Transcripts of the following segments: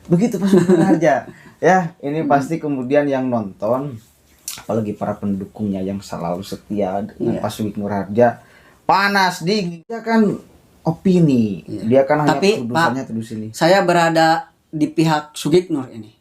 Begitu Pak Sugeng Harja. Ya, ini pasti kemudian yang nonton, apalagi para pendukungnya yang selalu setia dengan Pak Sugeng Harja, panas dingin. Dia kan opini, dia kan hanya Tapi tudusannya Pak, tuduh ini. saya berada di pihak Sugiknur ini.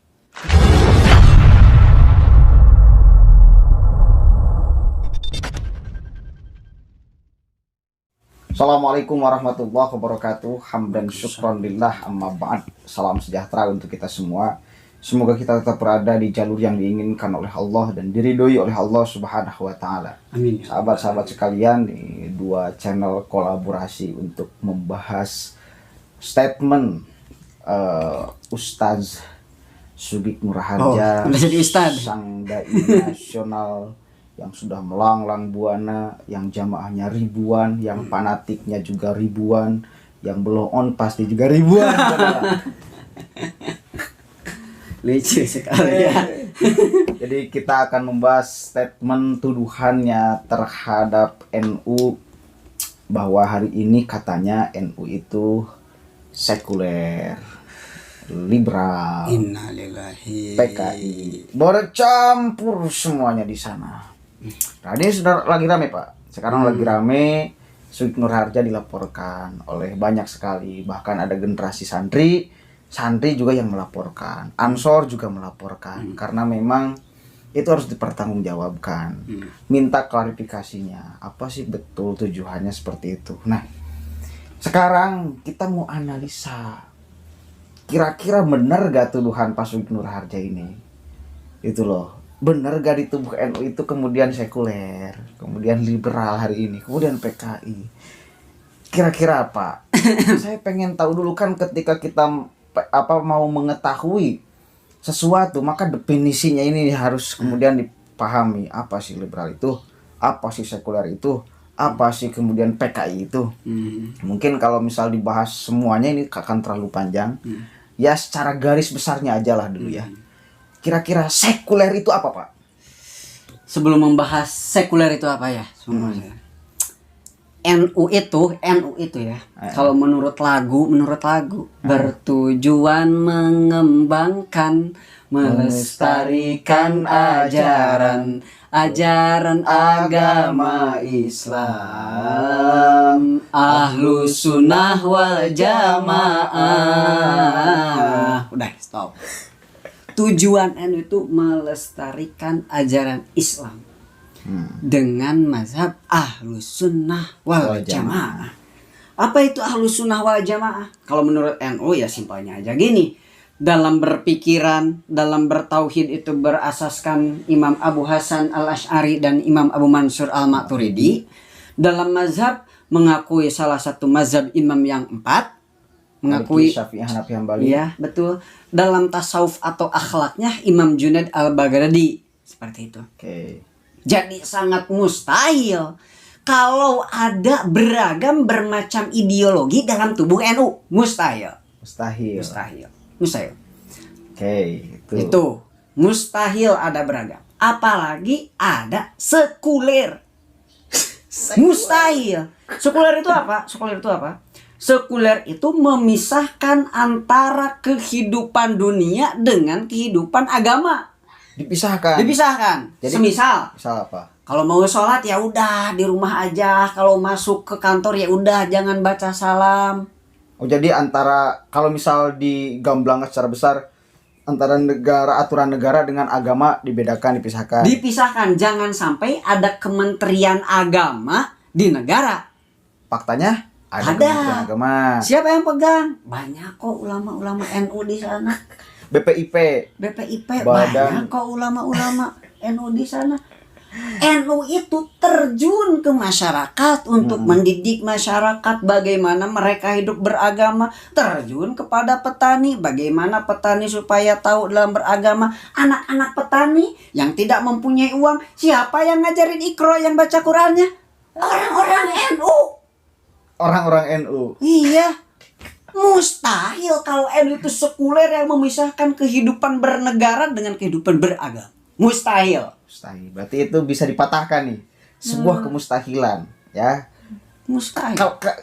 Assalamualaikum warahmatullahi wabarakatuh. Hamdan syukron lillah amma ba'd. Salam sejahtera untuk kita semua. Semoga kita tetap berada di jalur yang diinginkan oleh Allah dan diridhoi oleh Allah Subhanahu wa taala. Amin. Sahabat-sahabat sekalian, di dua channel kolaborasi untuk membahas statement Ustaz Sugiknur Harja, udah jadi Ustaz. sang dai nasional yang sudah melanglang buana, yang jamaahnya ribuan, yang fanatiknya juga ribuan, yang blow on pasti juga ribuan. Lucu sekali ya. Jadi kita akan membahas statement tuduhannya terhadap NU, bahwa hari ini katanya NU itu sekuler, liberal, Innalillahi. PKI, bercampur semuanya di sana. Nah, ini sudah lagi rame Pak. Sekarang lagi rame. Sugiknur Harja dilaporkan oleh banyak sekali. Bahkan ada generasi santri juga yang melaporkan. Ansor juga melaporkan. Karena memang itu harus dipertanggungjawabkan. Minta klarifikasinya. Apa sih betul tujuannya seperti itu. Nah, sekarang kita mau analisa. Kira-kira benar gak tuduhan Pak Sugiknur Harja ini? Itu loh. Benar gak di tubuh NU itu kemudian sekuler, kemudian liberal hari ini, kemudian PKI? Kira-kira apa? Saya pengen tahu dulu, kan ketika kita mau mengetahui sesuatu, maka definisinya ini harus kemudian dipahami. Apa sih liberal itu? Apa sih sekuler itu? Apa sih kemudian PKI itu? Mungkin kalau misal dibahas semuanya ini akan terlalu panjang. Ya secara garis besarnya aja lah dulu ya. Kira-kira sekuler itu apa Pak? Sebelum membahas sekuler itu apa ya? NU itu ya. Kalau menurut lagu bertujuan mengembangkan, melestarikan ajaran agama Islam, Ahlus Sunnah wal Jamaah. Udah, stop. Tujuan NU itu melestarikan ajaran Islam dengan mazhab Ahlus Sunnah wal Jamaah. Apa itu Ahlus Sunnah wal Jamaah? Kalau menurut NU ya simpelnya aja gini. Dalam berpikiran, dalam bertauhid itu berasaskan Imam Abu Hasan al-Asy'ari dan Imam Abu Mansur al-Maturidi. Dalam mazhab mengakui salah satu mazhab imam yang 4. Mengakui Syafi'i, Hanafi, Hambali. Iya, betul. Dalam tasawuf atau akhlaknya Imam Junaid al-Baghdadi. Seperti itu. Oke. Jadi sangat mustahil kalau ada beragam bermacam ideologi dalam tubuh NU. Mustahil. Oke, Itu mustahil ada beragam. Apalagi ada sekuler. Mustahil. Sekuler itu apa? Sekuler itu memisahkan antara kehidupan dunia dengan kehidupan agama. Dipisahkan. Jadi, semisal apa? kalau mau sholat ya udah di rumah aja. Kalau masuk ke kantor ya udah jangan baca salam. Oh, jadi antara, kalau misal digamblangkan secara besar, antara aturan negara dengan agama dipisahkan. Jangan sampai ada kementerian agama di negara. Faktanya ada kementerian agama. Siapa yang pegang? Banyak kok ulama-ulama NU di sana. BPIP banyak kok ulama-ulama NU di sana. NU itu terjun ke masyarakat untuk mendidik masyarakat bagaimana mereka hidup beragama, terjun kepada petani bagaimana petani supaya tahu dalam beragama. Anak-anak petani yang tidak mempunyai uang, siapa yang ngajarin Iqra, yang baca Qur'annya? Orang-orang NU. Iya. Mustahil kalau NU itu sekuler yang memisahkan kehidupan bernegara dengan kehidupan beragama. Mustahil. Berarti itu bisa dipatahkan nih. Sebuah kemustahilan, ya. Mustahil.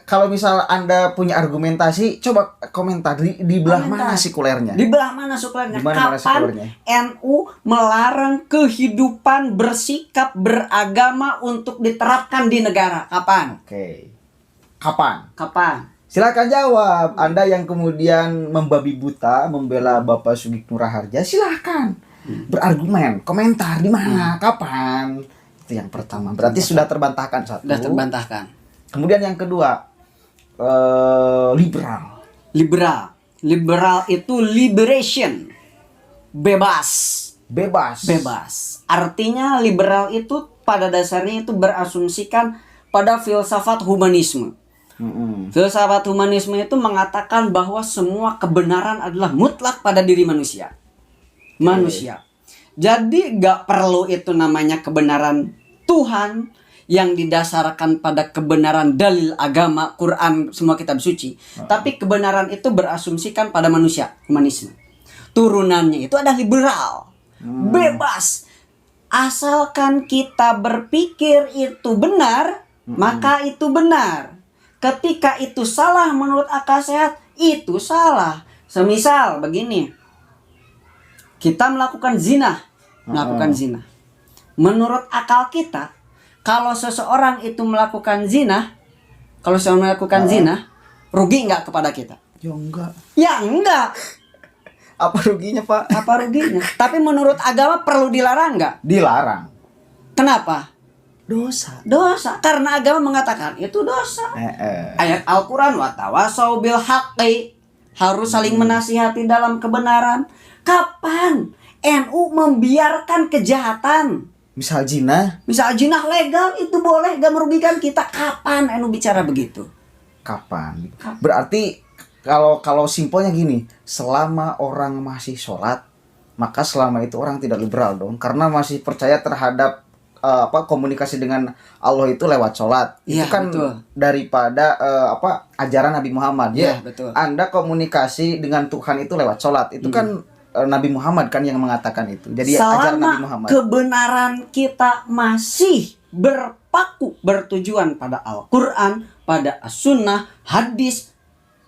Kalau misal Anda punya argumentasi, coba komentar di belah mana sekulernya? Di belah mana sekulernya? Di mana sekulernya? Kapan NU melarang kehidupan bersikap beragama untuk diterapkan di negara? Kapan? Oke. Kapan? Silakan jawab. Anda yang kemudian membabi buta membela Bapak Sugeng Raharja, silakan berargumen, komentar di mana, kapan. Itu yang pertama. Berarti sudah terbantahkan satu. Sudah terbantahkan. Kemudian yang kedua, liberal. Liberal itu liberation. Bebas. Artinya liberal itu pada dasarnya itu berasumsikan pada filsafat humanisme. Filsafat humanisme itu mengatakan bahwa semua kebenaran adalah mutlak pada diri manusia. Jadi gak perlu itu namanya kebenaran Tuhan yang didasarkan pada kebenaran dalil agama, Quran, semua kitab suci. Tapi kebenaran itu berasumsikan pada manusia, humanisme. Turunannya itu ada liberal. Bebas. Asalkan kita berpikir itu benar, maka itu benar. Ketika itu salah menurut akal sehat, itu salah. Semisal begini. Kita melakukan zina. Menurut akal kita, kalau seseorang itu melakukan zina, rugi nggak kepada kita? Ya enggak. Apa ruginya, Pak? Tapi menurut agama perlu dilarang nggak? Dilarang. Kenapa? Dosa. Karena agama mengatakan itu dosa. Ayat Al-Quran, watawasau bil haqqi, harus saling menasihati dalam kebenaran. Kapan NU membiarkan kejahatan? Misal zina legal itu boleh, gak merugikan kita. Kapan NU bicara begitu? Kapan? Berarti kalau simpelnya gini, selama orang masih sholat, maka selama itu orang tidak liberal dong, karena masih percaya terhadap komunikasi dengan Allah itu lewat sholat. Ya, itu kan betul. Daripada ajaran Nabi Muhammad. Ya, betul. Anda komunikasi dengan Tuhan itu lewat sholat. Itu kan Nabi Muhammad kan yang mengatakan itu. Jadi ajaran Nabi Muhammad. Kebenaran kita masih bertujuan pada Al-Quran, pada As-Sunnah, hadis,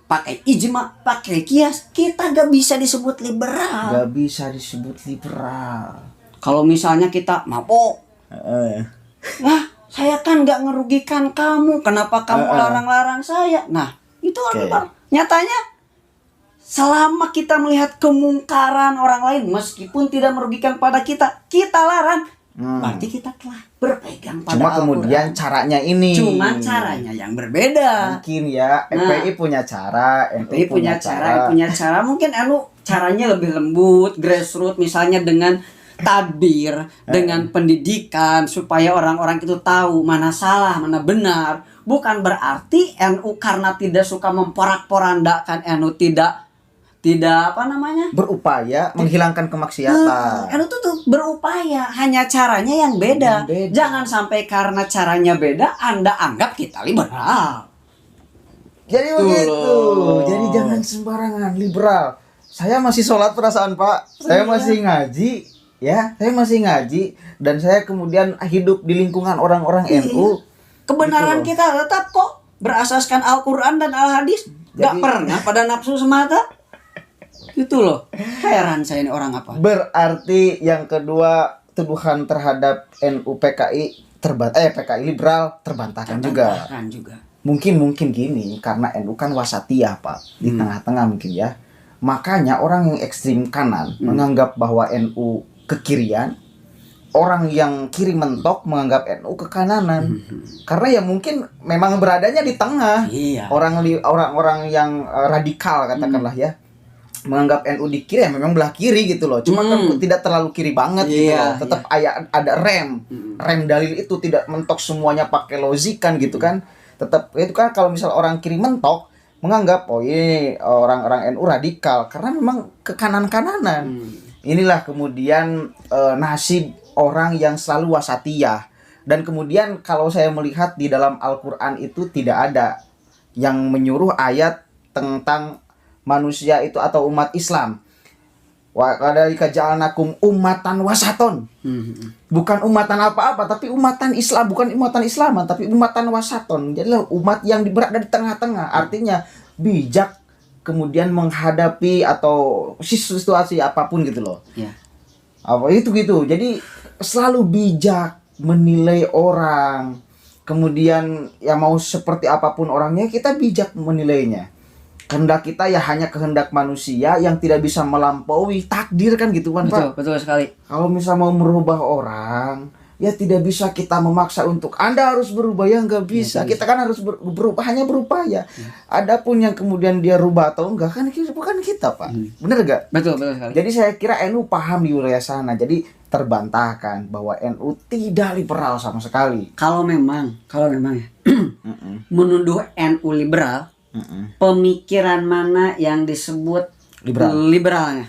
pakai ijma, pakai kias, kita gak bisa disebut liberal. Kalau misalnya kita mabok, saya kan gak ngerugikan kamu, kenapa kamu larang-larang saya? Nah, itu liberal. Nyatanya selama kita melihat kemungkaran orang lain meskipun tidak merugikan pada kita larang. Berarti kita telah berpegang pada Cuma kemudian caranya ini. Cuma caranya yang berbeda. Mungkin ya FPI punya cara, FPI punya cara. Mungkin caranya lebih lembut, grassroots, misalnya dengan tadbir, dengan pendidikan supaya orang-orang itu tahu mana salah, mana benar. Bukan berarti NU karena tidak suka memporak-porandakan, NU tidak berupaya menghilangkan kemaksiatan. NU tuh berupaya, hanya caranya yang beda. Jangan sampai karena caranya beda Anda anggap kita liberal. Jadi begitu. Jadi jangan sembarangan liberal. Saya masih sholat perasaan, Pak. Saya masih ngaji, ya. Saya masih ngaji dan saya kemudian hidup di lingkungan orang-orang NU. Kebenaran gitu kita tetap kok berasaskan Al-Quran dan Al-Hadis. Gak pernah pada nafsu semata. Gitu loh. Heran saya ini orang apa. Berarti yang kedua, tuduhan terhadap NU PKI PKI liberal terbantahkan juga. Mungkin gini, karena NU kan wasatiyah, Pak. Di tengah-tengah mungkin ya. Makanya orang yang ekstrim kanan menganggap bahwa NU kekirian. Orang yang kiri mentok menganggap NU kekananan. Karena ya mungkin memang beradanya di tengah. Iya. Orang-orang yang radikal katakanlah ya, menganggap NU di kiri ya memang belah kiri gitu loh. Cuma kan tidak terlalu kiri banget gitu loh. Tetap ada rem. Rem dalil itu tidak mentok semuanya pakai logikan gitu kan. Tetap itu kan kalau misal orang kiri mentok menganggap ini orang-orang NU radikal karena memang kekanan-kananan. Inilah kemudian nasib orang yang selalu wasatiyah. Dan kemudian kalau saya melihat di dalam Al-Quran itu tidak ada yang menyuruh ayat tentang manusia itu atau umat Islam Wa kadzalika ja'alnakum ummatan wasaton. Bukan umatan apa-apa, tapi umatan Islam, bukan umatan Islaman, tapi umatan wasaton. Jadi umat yang berada di tengah-tengah. Artinya bijak kemudian menghadapi atau situasi apapun gitu loh. Ya. Apa itu gitu. Jadi selalu bijak menilai orang. Kemudian ya mau seperti apapun orangnya, kita bijak menilainya. Kehendak kita ya hanya kehendak manusia yang tidak bisa melampaui takdir kan gitu kan Pak. Betul sekali. Kalau misal mau merubah orang, ya tidak bisa kita memaksa untuk Anda harus berubah, ya nggak bisa. Ya, kita kan harus berubah, hanya berupaya. Adapun yang kemudian dia rubah atau enggak kan bukan kita Pak. Bener gak? Betul sekali. Jadi saya kira NU paham di wilayah sana. Jadi terbantahkan bahwa NU tidak liberal sama sekali. Kalau memang ya menuduh NU liberal, pemikiran mana yang disebut liberalnya?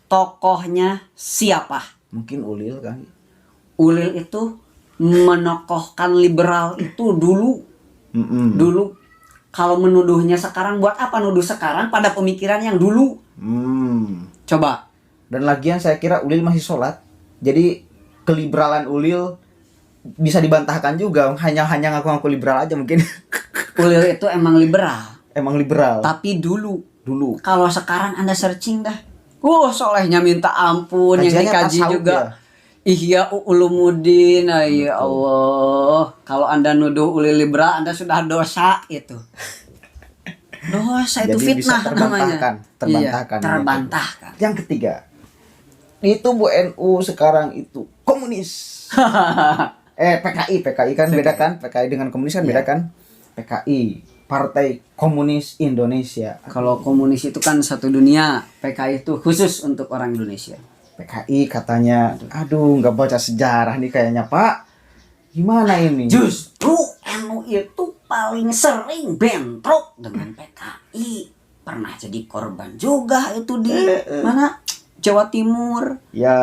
Tokohnya siapa? Mungkin Ulil kan. Ulil itu menokohkan liberal itu dulu. Dulu. Kalau menuduhnya sekarang, buat apa nuduh sekarang pada pemikiran yang dulu? Coba. Dan lagian saya kira Ulil masih sholat. Jadi keliberalan Ulil bisa dibantahkan juga. Hanya ngaku-ngaku liberal aja mungkin. Ulil itu emang liberal. Emang liberal. Tapi dulu. Kalau sekarang Anda searching dah. Solehnya minta ampun. Kajiannya yang dikaji juga. Ya? Ihya Ulumuddin. Ya Allah. Kalau Anda nuduh Ulil liberal, Anda sudah dosa itu. Dosa itu jadi fitnah bisa namanya. Terbantahkan. Yang ketiga. Itu Bu NU sekarang itu komunis. PKI kan beda kan? PKI dengan komunis kan beda kan? PKI. Partai Komunis Indonesia. Kalau komunis itu kan satu dunia, PKI itu khusus untuk orang Indonesia. PKI katanya, aduh nggak baca sejarah nih kayaknya Pak. Gimana ini? Justru NU itu paling sering bentrok dengan PKI. Pernah jadi korban juga itu di mana? Jawa Timur. Ya.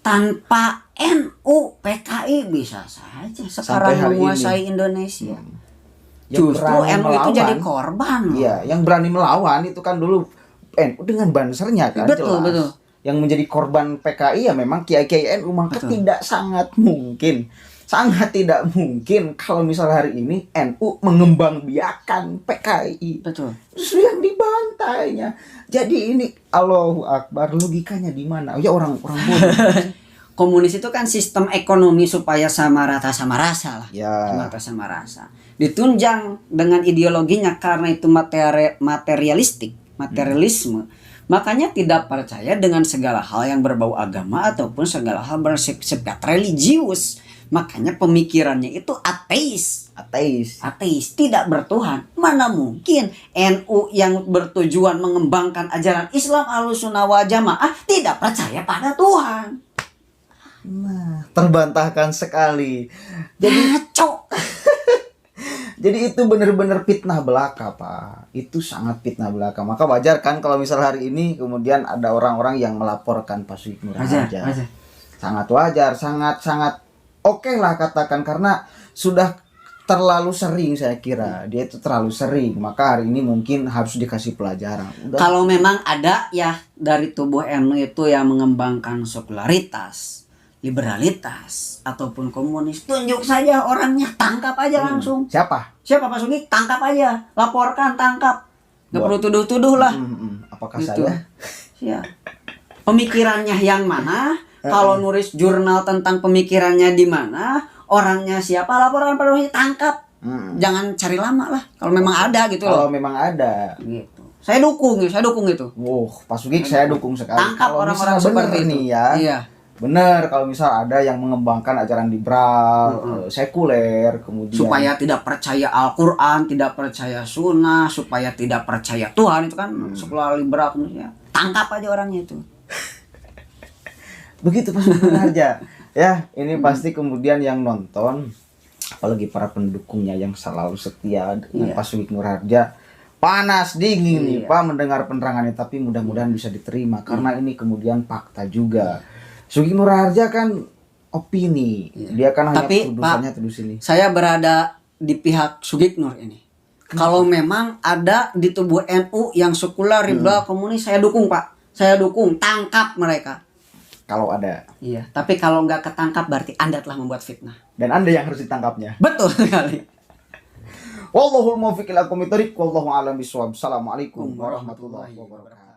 Tanpa NU, PKI bisa saja sekarang menguasai Indonesia. Justru NU itu jadi korban. Iya, yang berani melawan itu kan dulu NU dengan bansernya kan. Betul. Yang menjadi korban PKI ya memang kiai-kiai NU. Maka sangat tidak mungkin kalau misal hari ini NU mengembangbiakan PKI. Betul. Justru yang dibantainya. Jadi ini Allahu Akbar, logikanya di mana? Ya orang bodoh. Komunis itu kan sistem ekonomi supaya sama rata sama rasa lah. Ya. Sama rata sama rasa. Ditunjang dengan ideologinya karena itu materialisme. Makanya tidak percaya dengan segala hal yang berbau agama ataupun segala hal bersifat religius. Makanya pemikirannya itu ateis, tidak bertuhan. Mana mungkin NU yang bertujuan mengembangkan ajaran Islam Ahlussunnah wal Jamaah tidak percaya pada Tuhan. Nah, terbantahkan sekali. Jadi Jadi itu benar-benar fitnah belaka Pak. Itu sangat fitnah belaka. Maka wajar kan kalau misal hari ini kemudian ada orang-orang yang melaporkan Pak Sugik Nur Harja. Sangat wajar, sangat oke lah katakan, karena sudah terlalu sering, saya kira dia itu terlalu sering. Maka hari ini mungkin harus dikasih pelajaran. Kalau memang ada ya dari tubuh NU itu yang mengembangkan sekularitas, liberalitas ataupun komunis, tunjuk saja orangnya, tangkap aja langsung. Siapa Pak Sugik? Tangkap aja, laporkan, tangkap. Gak perlu tuduh-tuduh lah. Apakah gitu. saya? Ya. Pemikirannya yang mana? Kalau nulis jurnal tentang pemikirannya di mana, orangnya siapa, laporkan pada orangnya, tangkap. Jangan cari lama lah. Kalau memang ada gitu loh. Kalau memang ada. Gitu. Saya dukung itu. Pak Sugik saya dukung sekali. Tangkap orang-orang seperti ini itu. Ya. Iya. Benar, kalau misal ada yang mengembangkan ajaran liberal, sekuler, kemudian supaya tidak percaya Al-Quran, tidak percaya Sunnah, supaya tidak percaya Tuhan, itu kan sekuler liberal kemudian. Tangkap aja orangnya itu. Begitu Pak Sugik Nur Harja. Ya, ini pasti kemudian yang nonton, apalagi para pendukungnya yang selalu setia dengan Pak Sugik Nur Harja, panas dingin nih Pak mendengar penerangannya, tapi mudah-mudahan bisa diterima karena ini kemudian fakta juga. Sugik Nur Harja kan opini, dia kan hanya tuduhannya tuduh sini. Saya berada di pihak Sugik Nur ini. Kalau memang ada di tubuh NU yang sekuler, liberal, komunis, saya dukung Pak. saya dukung, tangkap mereka. Kalau ada. Iya, tapi kalau nggak ketangkap berarti Anda telah membuat fitnah. Dan Anda yang harus ditangkapnya. Betul sekali. Wallahul muwaffiq ila aqwamit thoriq, wallahu a'lam bishawab. Assalamualaikum warahmatullahi wabarakatuh.